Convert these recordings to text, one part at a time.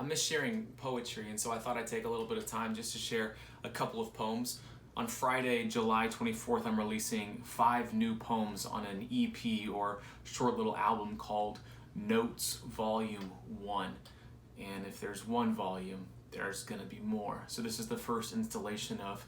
miss sharing poetry, and so I thought I'd take a little bit of time just to share a couple of poems. On Friday, July 24th, I'm releasing 5 new poems on an EP or short little album called Notes Volume 1. And if there's one volume, there's going to be more. So this is the first installation of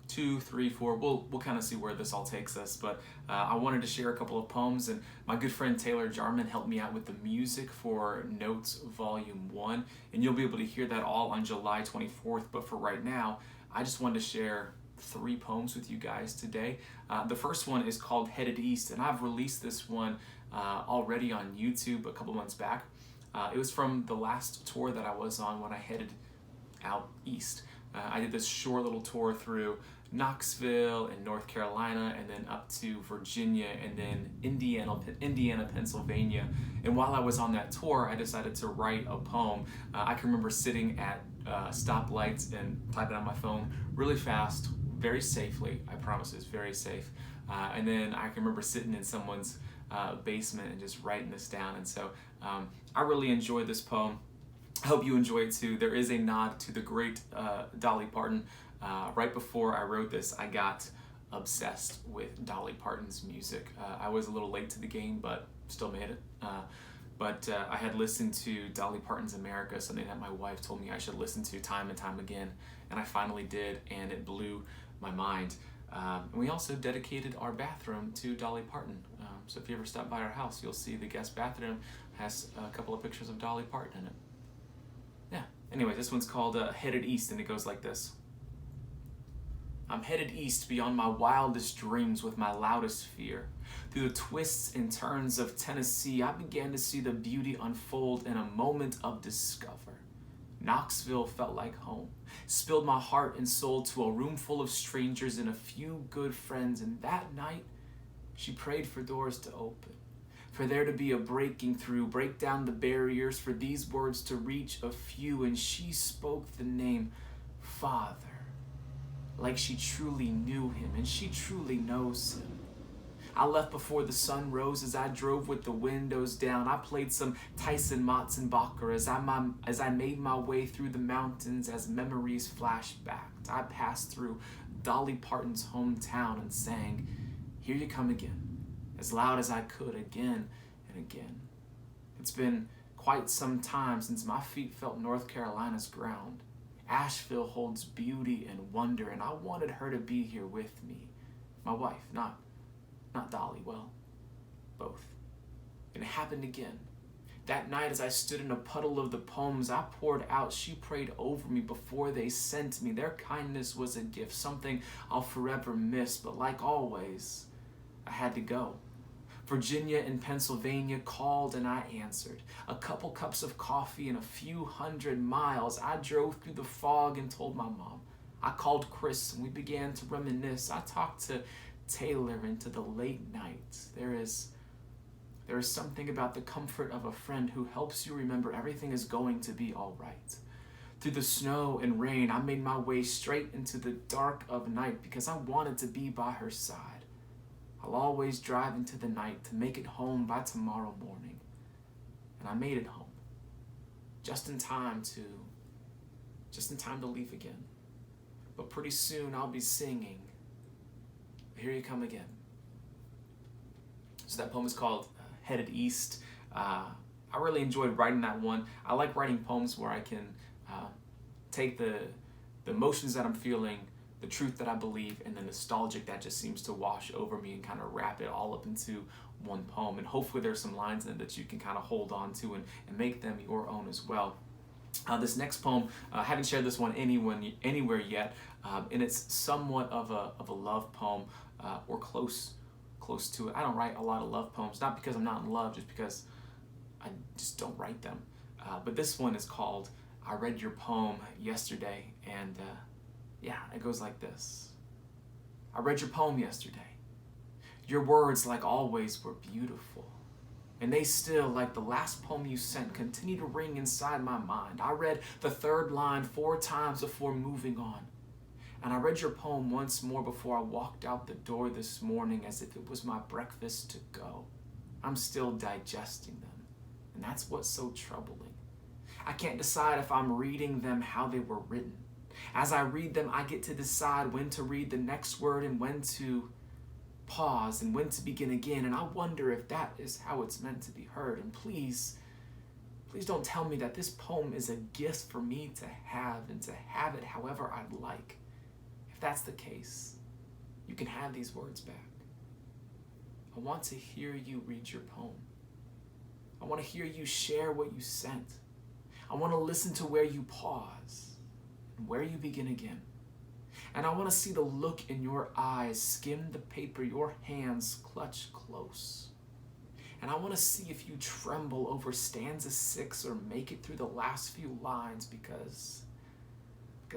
2, 3, 4. We'll kind of see where this all takes us. But I wanted to share a couple of poems, and my good friend Taylor Jarman helped me out with the music for Notes Volume 1. And you'll be able to hear that all on July 24th. But for right now, I just wanted to share 3 poems with you guys today. The first one is called Headed East, and I've released this one already on YouTube a couple months back. It was from the last tour that I was on when I headed out east. I did this short little tour through Knoxville and North Carolina, and then up to Virginia, and then Indiana, Pennsylvania. And while I was on that tour, I decided to write a poem. I can remember sitting at stoplights and typing on my phone really fast, very safely. I promise it's very safe. And then I can remember sitting in someone's basement and just writing this down. And so I really enjoyed this poem. I hope you enjoy it too. There is a nod to the great Dolly Parton. Right before I wrote this, I got obsessed with Dolly Parton's music. I was a little late to the game, but still made it. But I had listened to Dolly Parton's America, something that my wife told me I should listen to time and time again, and I finally did, and it blew my mind. And we also dedicated our bathroom to Dolly Parton. So if you ever stop by our house, you'll see the guest bathroom has a couple of pictures of Dolly Parton in it. Yeah. Anyway, this one's called Headed East, and it goes like this. I'm headed east beyond my wildest dreams with my loudest fear. Through the twists and turns of Tennessee, I began to see the beauty unfold in a moment of discover. Knoxville felt like home. Spilled my heart and soul to a room full of strangers and a few good friends, and that night, she prayed for doors to open. For there to be a breaking through, break down the barriers, for these words to reach a few, and she spoke the name Father. Like she truly knew him, and she truly knows him. I left before the sun rose as I drove with the windows down. I played some Tyson Matzenbacher as I made my way through the mountains as memories flashed back. I passed through Dolly Parton's hometown and sang, Here You Come Again, as loud as I could again and again. It's been quite some time since my feet felt North Carolina's ground. Asheville holds beauty and wonder, and I wanted her to be here with me. My wife, not Dolly, well, both. And it happened again. That night as I stood in a puddle of the poems I poured out, she prayed over me before they sent me. Their kindness was a gift, something I'll forever miss, but like always, I had to go. Virginia and Pennsylvania called and I answered. A couple cups of coffee and a few hundred miles. I drove through the fog and told my mom. I called Chris and we began to reminisce. I talked to Taylor into the late nights. There is something about the comfort of a friend who helps you remember everything is going to be all right. Through the snow and rain, I made my way straight into the dark of night because I wanted to be by her side. I'll always drive into the night to make it home by tomorrow morning. And I made it home. Just in time to leave again. But pretty soon I'll be singing, Here You Come Again. So that poem is called Headed East. I really enjoyed writing that one. I like writing poems where I can take the emotions that I'm feeling, the truth that I believe, and the nostalgic that just seems to wash over me and kind of wrap it all up into one poem. And hopefully there's some lines in it that you can kind of hold on to and make them your own as well. This next poem, I haven't shared this one anywhere yet, and it's somewhat of a love poem, or close to it. I don't write a lot of love poems, not because I'm not in love, just because I just don't write them. But this one is called I Read Your Poem Yesterday, and yeah, it goes like this. I read your poem yesterday. Your words, like always, were beautiful. And they still, like the last poem you sent, continue to ring inside my mind. I read the 3rd line 4 times before moving on. And I read your poem once more before I walked out the door this morning as if it was my breakfast to go. I'm still digesting them. And that's what's so troubling. I can't decide if I'm reading them how they were written. As I read them, I get to decide when to read the next word and when to pause and when to begin again. And I wonder if that is how it's meant to be heard. And please don't tell me that this poem is a gift for me to have and to have it however I'd like. If that's the case, you can have these words back. I want to hear you read your poem. I want to hear you share what you sent. I want to listen to where you pause and where you begin again. And I want to see the look in your eyes skim the paper your hands clutch close. And I want to see if you tremble over stanza 6 or make it through the last few lines because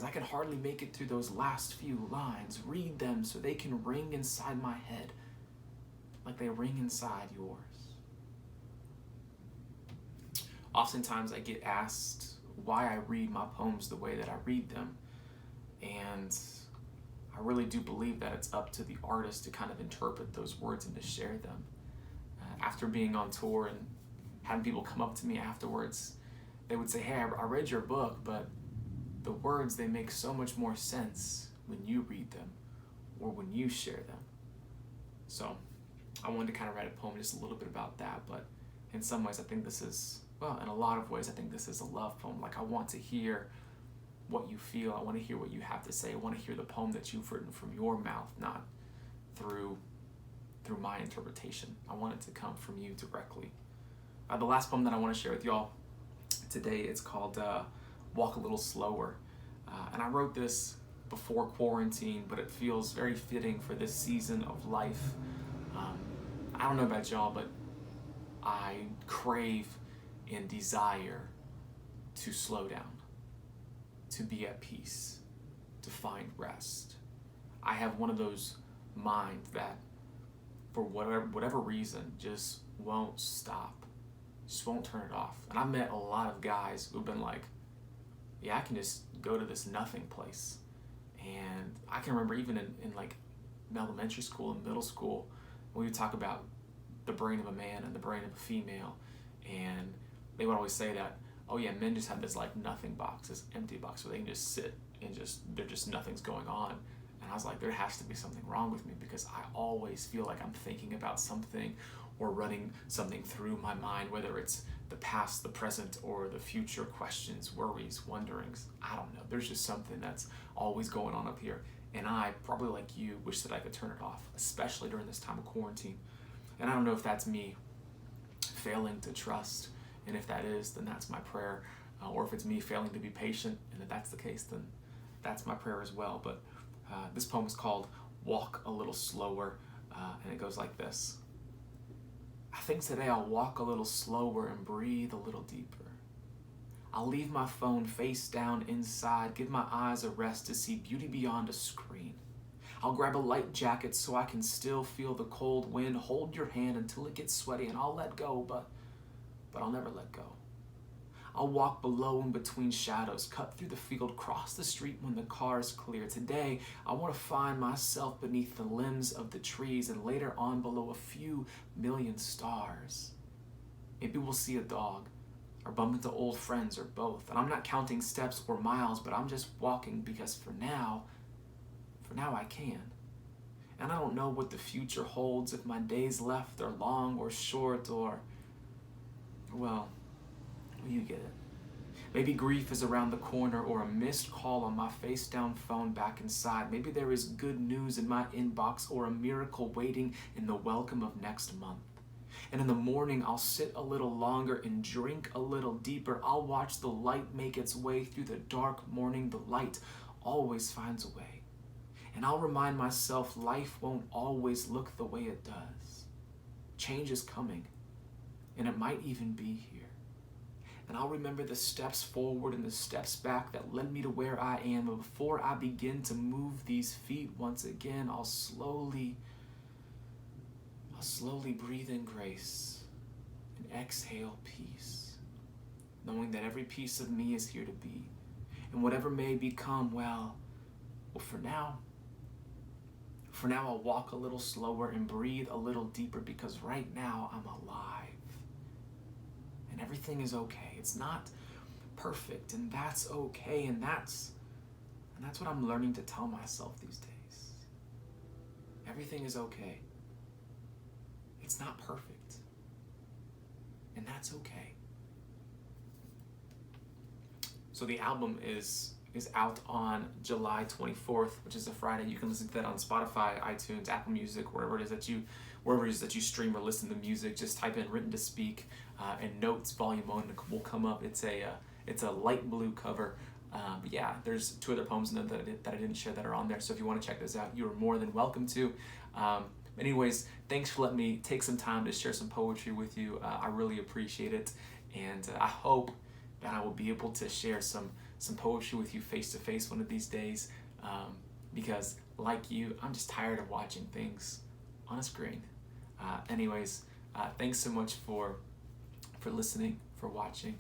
I can hardly make it through those last few lines. Read them so they can ring inside my head like they ring inside yours. Oftentimes I get asked why I read my poems the way that I read them, and I really do believe that it's up to the artist to kind of interpret those words and to share them. After being on tour and having people come up to me afterwards, they would say, hey, I read your book, but the words, they make so much more sense when you read them or when you share them. So I wanted to kind of write a poem just a little bit about that, but in some ways I think this is, well, in a lot of ways I think this is a love poem. Like I want to hear what you feel. I want to hear what you have to say. I want to hear the poem that you've written from your mouth, not through my interpretation. I want it to come from you directly. The last poem that I want to share with y'all today, it's called Walk a Little Slower. And I wrote this before quarantine, but it feels very fitting for this season of life. I don't know about y'all, but I crave and desire to slow down, to be at peace, to find rest. I have one of those minds that for whatever reason just won't stop, just won't turn it off. And I've met a lot of guys who've been like, yeah, I can just go to this nothing place. And I can remember even in like elementary school and middle school, we would talk about the brain of a man and the brain of a female, and they would always say that, oh yeah, men just have this like nothing box, this empty box where they can just sit and nothing's going on. And I was like, there has to be something wrong with me because I always feel like I'm thinking about something or running something through my mind, whether it's the past, the present, or the future, questions, worries, wonderings. I don't know. There's just something that's always going on up here. And I, probably like you, wish that I could turn it off, especially during this time of quarantine. And I don't know if that's me failing to trust. And if that is, then that's my prayer. Or if it's me failing to be patient, and if that's the case, then that's my prayer as well. But this poem is called Walk a Little Slower, and it goes like this. I think today I'll walk a little slower and breathe a little deeper. I'll leave my phone face down inside, give my eyes a rest to see beauty beyond a screen. I'll grab a light jacket so I can still feel the cold wind, hold your hand until it gets sweaty, and I'll let go, but I'll never let go. I'll walk below in between shadows, cut through the field, cross the street when the car is clear. Today, I want to find myself beneath the limbs of the trees and later on below a few million stars. Maybe we'll see a dog or bump into old friends or both. And I'm not counting steps or miles, but I'm just walking because for now I can. And I don't know what the future holds, if my days left are long or short or, well, you get it. Maybe grief is around the corner or a missed call on my face-down phone back inside. Maybe there is good news in my inbox or a miracle waiting in the welcome of next month. And in the morning, I'll sit a little longer and drink a little deeper. I'll watch the light make its way through the dark morning. The light always finds a way. And I'll remind myself life won't always look the way it does. Change is coming, and it might even be here. And I'll remember the steps forward and the steps back that led me to where I am. And before I begin to move these feet once again, I'll slowly breathe in grace and exhale peace, knowing that every piece of me is here to be. And whatever may become, well, for now I'll walk a little slower and breathe a little deeper because right now I'm alive. And everything is okay. It's not perfect, and that's okay, and that's what I'm learning to tell myself these days. Everything is okay. It's not perfect, and that's okay. So the album is out on July 24th, which is a Friday. You can listen to that on Spotify, iTunes, Apple Music, wherever it is that you stream or listen to music. Just type in "Written to Speak" and Notes Volume 1 will come up. It's a light blue cover. But yeah, there's 2 other poems in there that I didn't share that are on there. So if you want to check those out, you are more than welcome to. Anyways, thanks for letting me take some time to share some poetry with you. I really appreciate it, and I hope that I will be able to share some poetry with you face to face one of these days, because like you, I'm just tired of watching things on a screen. Thanks so much for listening, for watching.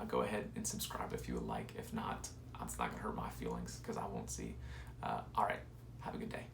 Go ahead and subscribe if you would like. If not, it's not gonna hurt my feelings because I won't see. All right, have a good day.